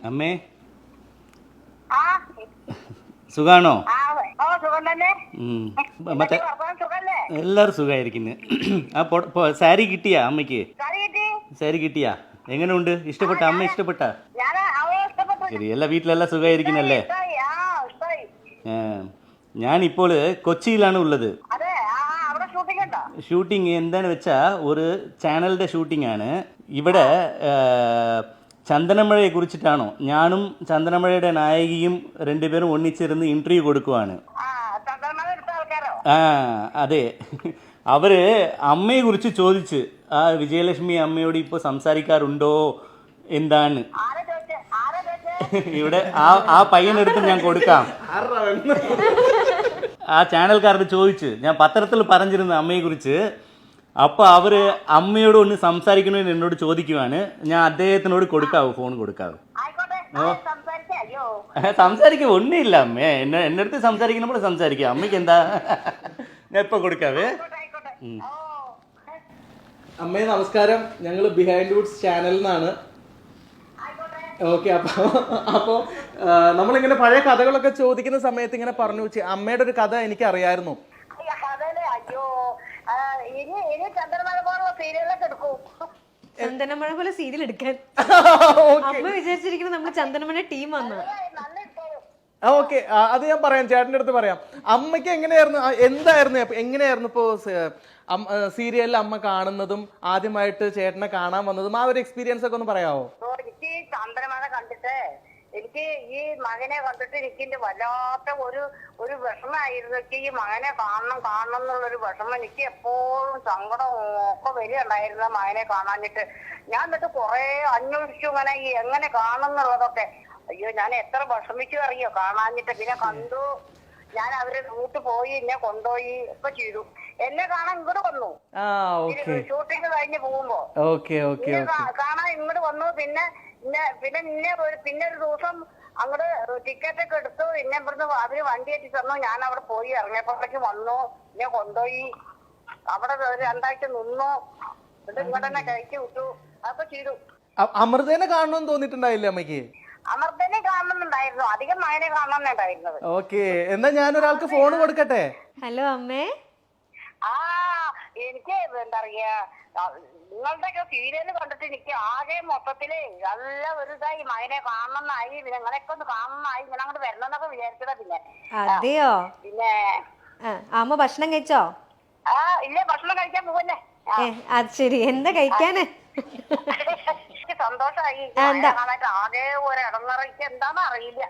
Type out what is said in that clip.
അമ്മേ സുഖാണോ? മറ്റേ എല്ലാരും സുഖായിരിക്കുന്നു. ആ സാരി കിട്ടിയാ അമ്മയ്ക്ക്? സാരി കിട്ടിയാ? എങ്ങനെയുണ്ട്? ഇഷ്ടപ്പെട്ട? അമ്മ ഇഷ്ടപ്പെട്ട? ശരി, എല്ലാ വീട്ടിലെല്ലാം സുഖമായിരിക്കുന്നല്ലേ? ഞാനിപ്പോൾ കൊച്ചിയിലാണ് ഉള്ളത്. ഷൂട്ടിങ് എന്താണെന്ന് വെച്ചാൽ ഒരു ചാനലിൻ്റെ ഷൂട്ടിംഗാണ്. ഇവിടെ ചന്ദനമഴയെ കുറിച്ചിട്ടാണോ? ഞാനും ചന്ദനമഴയുടെ നായികയും രണ്ടുപേരും ഒന്നിച്ചിരുന്ന് ഇൻ്റർവ്യൂ കൊടുക്കുവാണ്. ആ അതെ, അവര് അമ്മയെ കുറിച്ച് ചോദിച്ച് ആ വിജയലക്ഷ്മി അമ്മയോട് ഇപ്പോൾ സംസാരിക്കാറുണ്ടോ എന്താണ്. ഇവിടെ ആ പയ്യനെടുത്ത് ഞാൻ കൊടുക്കാം. ആ ചാനൽക്കാരോട് ചോദിച്ച് ഞാൻ പത്രത്തിൽ പറഞ്ഞിരുന്നു അമ്മയെ കുറിച്ച്. അപ്പോൾ അവർ അമ്മയോട് ഒന്ന് സംസാരിക്കണമെന്ന് എന്നോട് ചോദിക്കുവാണ്. ഞാൻ അദ്ദേഹത്തിനോട് കൊടുക്കാവോ? ഫോൺ കൊടുക്കാവോ? സംസാരിക്കുക ഒന്നുമില്ല അമ്മേ, എന്നെ അടുത്ത് സംസാരിക്കുന്നപ്പോൾ സംസാരിക്കാം. അമ്മയ്ക്ക് എന്താ? ഞാൻ ഇപ്പൊ കൊടുക്കാവേ. അമ്മേ നമസ്കാരം, ഞങ്ങൾ ബിഹൈൻഡ് വുഡ്സ് ചാനലിൽ നിന്നാണ്. ഓക്കെ, അപ്പോൾ നമ്മളിങ്ങനെ പഴയ കഥകളൊക്കെ ചോദിക്കുന്ന സമയത്ത് ഇങ്ങനെ പറഞ്ഞു, അമ്മയുടെ ഒരു കഥ എനിക്ക് അറിയായിരുന്നു. ചന്ദനമഴ പോലെ സീരിയൽ എടുക്കാൻ അമ്മ വിചാരിച്ചിരിക്കുന്നത് നമ്മൾ ചന്ദനമഴ ടീം വന്നു. ഓക്കെ, അത് ഞാൻ പറയാം, ചേട്ടൻ്റെ അടുത്ത് പറയാം. അമ്മയ്ക്ക് എങ്ങനെയായിരുന്നു ഇപ്പോ സീരിയലിൽ അമ്മ കാണുന്നതും ആദ്യമായിട്ട് ചേട്ടനെ കാണാൻ വന്നതും ആ ഒരു എക്സ്പീരിയൻസ് ഒക്കെ ഒന്ന് പറയാമോ? എനിക്ക് ചന്ദ്രമഴ കണ്ടിട്ട് എനിക്ക് ഈ മകനെ കണ്ടിട്ട് എനിക്ക് വല്ലാത്ത ഒരു വിഷമായിരുന്നു. എനിക്ക് ഈ മകനെ കാണണം എന്നുള്ളൊരു വിഷമം, എനിക്ക് എപ്പോഴും സങ്കടം ഒക്കെ വരികയുണ്ടായിരുന്നു മകനെ കാണാഞ്ഞിട്ട്. ഞാൻ എന്നിട്ട് കുറെ അന്വേഷിച്ചു ഇങ്ങനെ ഈ എങ്ങനെ കാണണം എന്നുള്ളതൊക്കെ. അയ്യോ, ഞാൻ എത്ര വിഷമിച്ചു അറിയോ കാണാഞ്ഞിട്ട്. പിന്നെ കണ്ടു, ഞാൻ അവര് റൂട്ട് പോയി, എന്നെ കൊണ്ടുപോയി ഒക്കെ ചെയ്തു. എന്നെ കാണാൻ ഇങ്ങോട്ട് വന്നു, ഷൂട്ടിങ് കഴിഞ്ഞ് പോകുമ്പോ കാണാൻ ഇങ്ങോട്ട് വന്നു. പിന്നെ ഒരു ദിവസം അങ്ങോട്ട് ടിക്കറ്റ് ഒക്കെ എടുത്തു. പിന്നെ ഇവിടുന്ന് അവര് വണ്ടി എത്തി തന്നു. ഞാൻ അവിടെ പോയി ഇറങ്ങിയപ്പോഴേക്ക് വന്നു, എന്നെ കൊണ്ടുപോയി അവിടെ ഒരു 2 ആഴ്ച നിന്നു. എന്നിട്ട് ഇങ്ങോട്ട് തന്നെ കഴിച്ചു വിട്ടു, അതൊക്കെ ചെയ്തു. അമൃതേനെ കാണണമെന്ന് തോന്നിയിട്ടുണ്ടായില്ലേ അമ്മയ്ക്ക്? അമൃതനെ കാണണമെന്നുണ്ടായിരുന്നു, അധികം മകനെ കാണണമെന്നുണ്ടായിരുന്നത്. ഓക്കെ, എന്നാ ഞാനൊരാൾക്ക് ഫോൺ കൊടുക്കട്ടെ. ഹലോ അമ്മേ. എനിക്ക് എന്താ പറയാ, നിങ്ങളുടെയൊക്കെ സീരിയല് കണ്ടിട്ട് എനിക്ക് ആകെ മൊത്തത്തില് നല്ല ഒരു ഇതായി, മകനെ കാണണമെന്നായി, നിങ്ങളെയൊക്കെ ഒന്ന് കാണണമെന്നായി. ഞാൻ അങ്ങോട്ട് വരണമെന്നൊക്കെ വിചാരിച്ചതാ. പിന്നെ അതെയോ? പിന്നെ അമ്മ ഭക്ഷണം കഴിച്ചോ? ഇല്ല, ഭക്ഷണം കഴിക്കാൻ പോവല്ലേ. അത് ശരി, എന്താ കഴിക്കാന്? സന്തോഷമായി, ആകെ ഒരു ഇടങ്ങറയ്ക്ക് എന്താന്ന് അറിയില്ല.